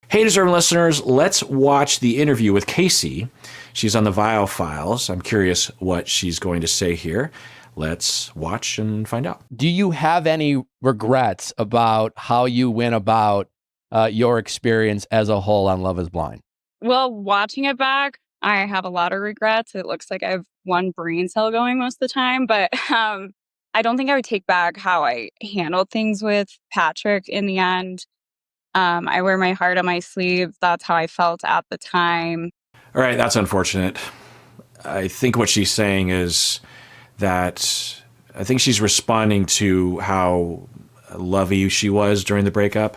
Hey, deserving listeners, let's watch the interview with Kacie. She's on the Vial Files. I'm curious what she's going to say here. Let's watch and find out. Do you have any regrets about how you went about your experience as a whole on Love is Blind? Well, watching it back, I have a lot of regrets. It looks like I have one brain cell going most of the time, but I don't think I would take back how I handled things with Patrick in the end. I wear my heart on my sleeve. That's how I felt at the time. All right, that's unfortunate. I think what she's saying is that I think she's responding to how lovey she was during the breakup.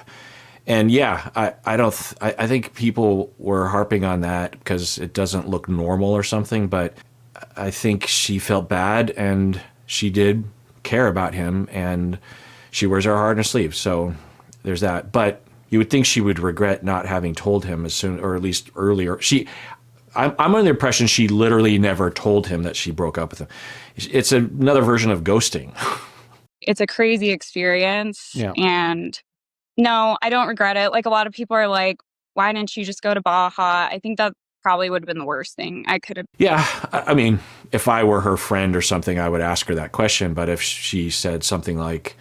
And yeah, I think people were harping on that because it doesn't look normal or something, but I think she felt bad and she did care about him and she wears her heart on her sleeve. So there's that. But you would think she would regret not having told him as soon, or at least earlier. I'm under the impression she literally never told him that she broke up with him. It's another version of ghosting. It's a crazy experience. Yeah. And no, I don't regret it. Like, a lot of people are like, why didn't you just go to Baja? I think that probably would have been the worst thing I could have. Yeah, I mean, if I were her friend or something, I would ask her that question. But if she said something like,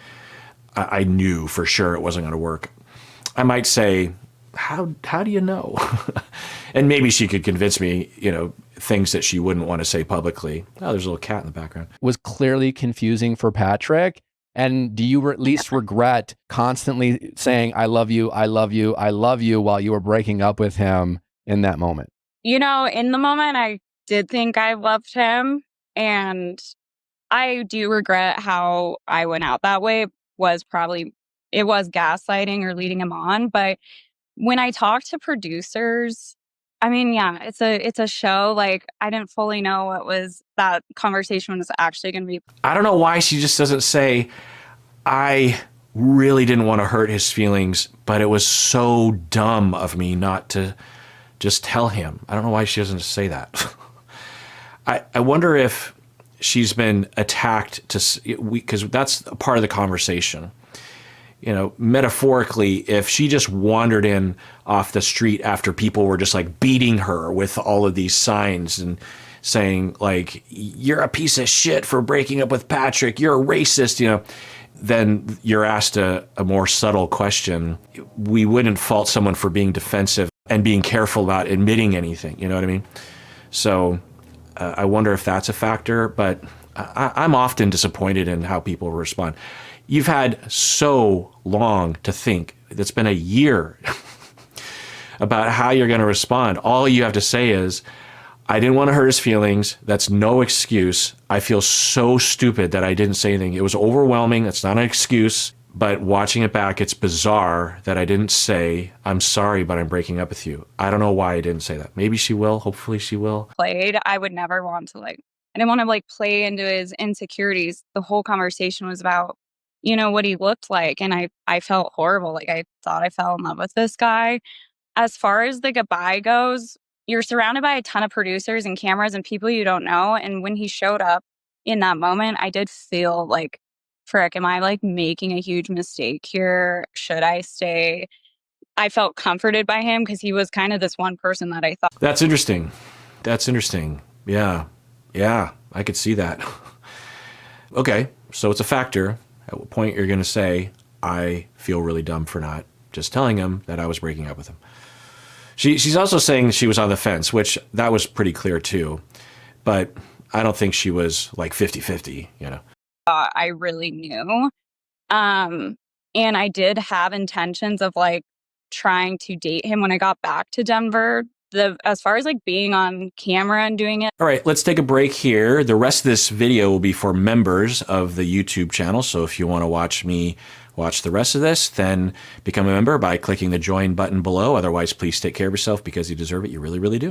I knew for sure it wasn't going to work, I might say, how do you know? And maybe she could convince me, things that she wouldn't want to say publicly. Oh, there's a little cat in the background. Was clearly confusing for Patrick. And do you at least regret constantly saying, I love you, I love you, I love you, while you were breaking up with him in that moment? In the moment, I did think I loved him. And I do regret how I went out that way. It was gaslighting or leading him on. But when I talked to producers, I mean, yeah, it's a show. Like, I didn't fully know what that conversation was actually going to be. I don't know why she just doesn't say, I really didn't want to hurt his feelings, but it was so dumb of me not to just tell him. I don't know why she doesn't just say that. I wonder if she's been attacked because that's a part of the conversation. Metaphorically, if she just wandered in off the street after people were just like beating her with all of these signs and saying like, you're a piece of shit for breaking up with Patrick, you're a racist, then you're asked a more subtle question. We wouldn't fault someone for being defensive and being careful about admitting anything. You know what I mean? So I wonder if that's a factor, but I'm often disappointed in how people respond. You've had so long to think. It's been a year about how you're going to respond. All you have to say is, I didn't want to hurt his feelings. That's no excuse. I feel so stupid that I didn't say anything. It was overwhelming. That's not an excuse. But watching it back, it's bizarre that I didn't say, I'm sorry, but I'm breaking up with you. I don't know why I didn't say that. Maybe she will. Hopefully she will. I would never want to I didn't want to play into his insecurities. The whole conversation was about, what he looked like. And I felt horrible. I thought I fell in love with this guy. As far as the goodbye goes, you're surrounded by a ton of producers and cameras and people you don't know. And when he showed up in that moment, I did feel like, frick, am I making a huge mistake here? Should I stay? I felt comforted by him because he was kind of this one person that I thought. That's interesting. Yeah. Yeah, I could see that. Okay, so it's a factor. At what point you're going to say, I feel really dumb for not just telling him that I was breaking up with him. She's also saying she was on the fence, which that was pretty clear too. But I don't think she was 50-50, I really knew. And I did have intentions of trying to date him when I got back to Denver. As far as being on camera and doing it. All right, let's take a break here. The rest of this video will be for members of the YouTube channel. So if you want to watch me watch the rest of this, then become a member by clicking the join button below. Otherwise, please take care of yourself because you deserve it. You really, really do.